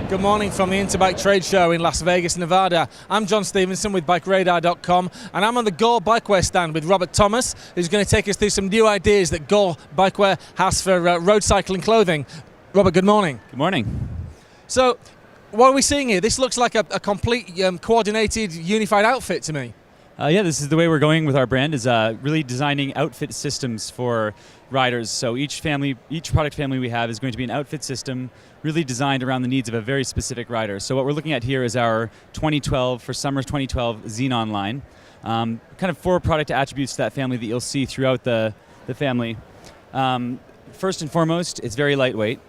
Good morning from the Interbike trade show in Las Vegas, Nevada. I'm John Stevenson with BikeRadar.com, and I'm on the Gore Bike Wear stand with Robert Thomas, who's going to take us through some new ideas that Gore Bike Wear has for road cycling clothing. Robert, good morning. Good morning. So, what are we seeing here? This looks like a complete, coordinated, unified outfit to me. Yeah, this is the way we're going with our brand, is really designing outfit systems for riders. So each product family we have is going to be an outfit system really designed around the needs of a very specific rider. So what we're looking at here is our 2012, for summer 2012, Xenon line. Kind of 4 product attributes to that family that you'll see throughout the family. First and foremost, it's very lightweight.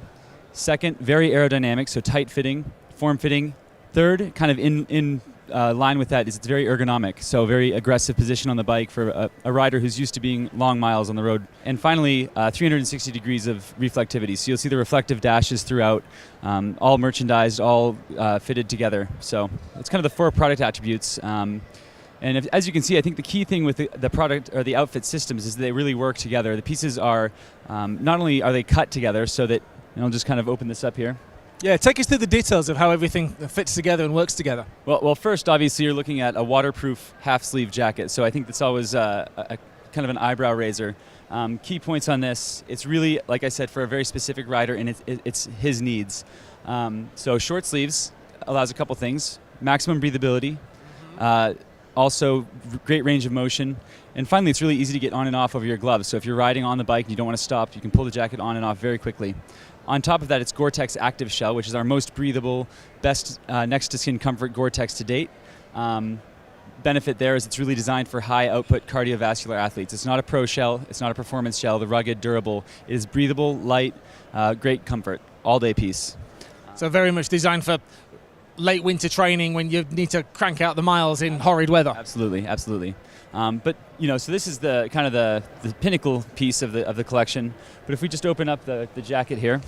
Second, very aerodynamic, so tight fitting, form fitting. Third, kind of in line with that, is it's very ergonomic, so very aggressive position on the bike for a rider who's used to being long miles on the road. And finally, 360 degrees of reflectivity, so you'll see the reflective dashes throughout, all merchandised, all fitted together. So it's kind of the 4 product attributes. And as you can see, I think the key thing with the product or the outfit systems is they really work together. The pieces are, not only are they cut together so that, and I'll just kind of open this up here. Yeah, take us through the details of how everything fits together and works together. Well, first, obviously, you're looking at a waterproof half-sleeve jacket, so I think that's always a kind of an eyebrow raiser. Key points on this, it's really, like I said, for a very specific rider, and it's his needs. So short sleeves allows a couple things. Maximum breathability, also great range of motion, and finally, it's really easy to get on and off of your gloves. So if you're riding on the bike and you don't want to stop, you can pull the jacket on and off very quickly. On top of that, it's Gore-Tex Active Shell, which is our most breathable, best next-to-skin comfort Gore-Tex to date. Benefit there is it's really designed for high-output cardiovascular athletes. It's not a pro shell. It's not a performance shell. The rugged, durable. It is breathable, light, great comfort, all-day piece. So very much designed for late winter training when you need to crank out the miles in horrid weather. Absolutely, absolutely. But so this is the kind of the pinnacle piece of the collection. But if we just open up the jacket here,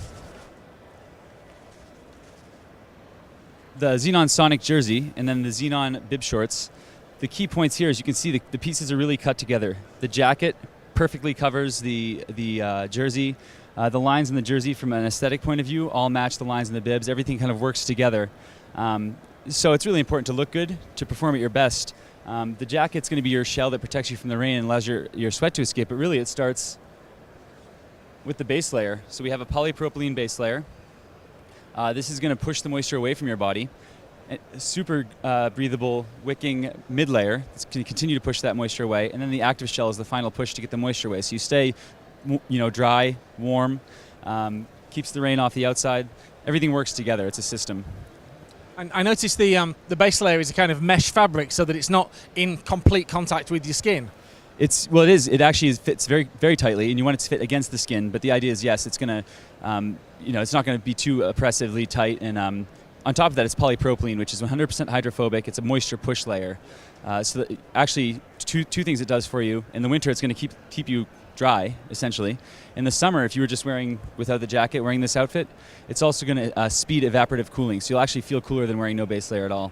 the Xenon Sonic jersey and then the Xenon bib shorts. The key points here is you can see the pieces are really cut together. The jacket perfectly covers the jersey. The lines in the jersey, from an aesthetic point of view, all match the lines in the bibs. Everything kind of works together. So it's really important to look good, to perform at your best. The jacket's going to be your shell that protects you from the rain and allows your sweat to escape, but really it starts with the base layer. So we have a polypropylene base layer. This is going to push the moisture away from your body. Super breathable wicking mid layer that's going to continue to push that moisture away, and then the active shell is the final push to get the moisture away. So you stay dry, warm, keeps the rain off the outside. Everything works together. It's a system. And I noticed the base layer is a kind of mesh fabric so that it's not in complete contact with your skin. It is. It actually fits very, very tightly, and you want it to fit against the skin. But the idea is, yes, it's going to, it's not going to be too oppressively tight. And on top of that, it's polypropylene, which is 100% hydrophobic. It's a moisture push layer. So that actually, two things it does for you. In the winter, it's going to keep you dry, essentially. In the summer, if you were just without the jacket, wearing this outfit, it's also going to speed evaporative cooling. So you'll actually feel cooler than wearing no base layer at all.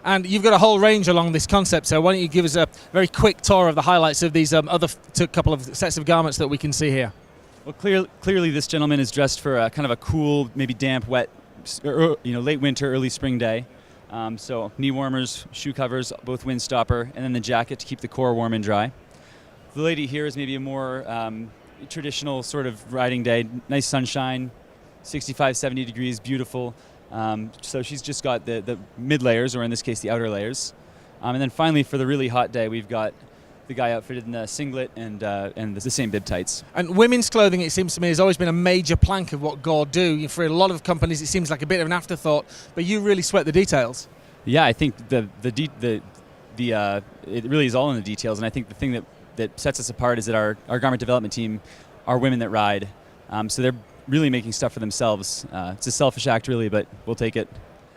And you've got a whole range along this concept, so why don't you give us a very quick tour of the highlights of these other couple of sets of garments that we can see here. Well, clearly this gentleman is dressed for kind of a cool, maybe damp, wet, late winter, early spring day. So knee warmers, shoe covers, both wind stopper, and then the jacket to keep the core warm and dry. The lady here is maybe a more traditional sort of riding day, nice sunshine, 65, 70 degrees, beautiful. So she's just got the mid layers, or in this case the outer layers. And then finally, for the really hot day, we've got the guy outfitted in the singlet and the same bib tights. And women's clothing, it seems to me, has always been a major plank of what Gore do. For a lot of companies, it seems like a bit of an afterthought, but you really sweat the details. Yeah, I think it really is all in the details, and I think the thing that sets us apart is that our garment development team are women that ride. So they're really making stuff for themselves. It's a selfish act, really, but we'll take it.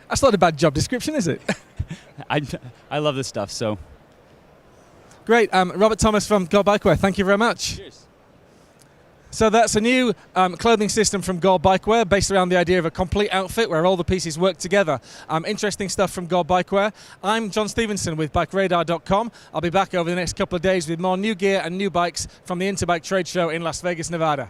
That's not a bad job description, is it? I love this stuff, so. Great. Robert Thomas from Gore Bike Wear, thank you very much. Cheers. So that's a new clothing system from Gore Bike Wear based around the idea of a complete outfit where all the pieces work together. Interesting stuff from Gore Bike Wear. I'm John Stevenson with BikeRadar.com. I'll be back over the next couple of days with more new gear and new bikes from the Interbike trade show in Las Vegas, Nevada.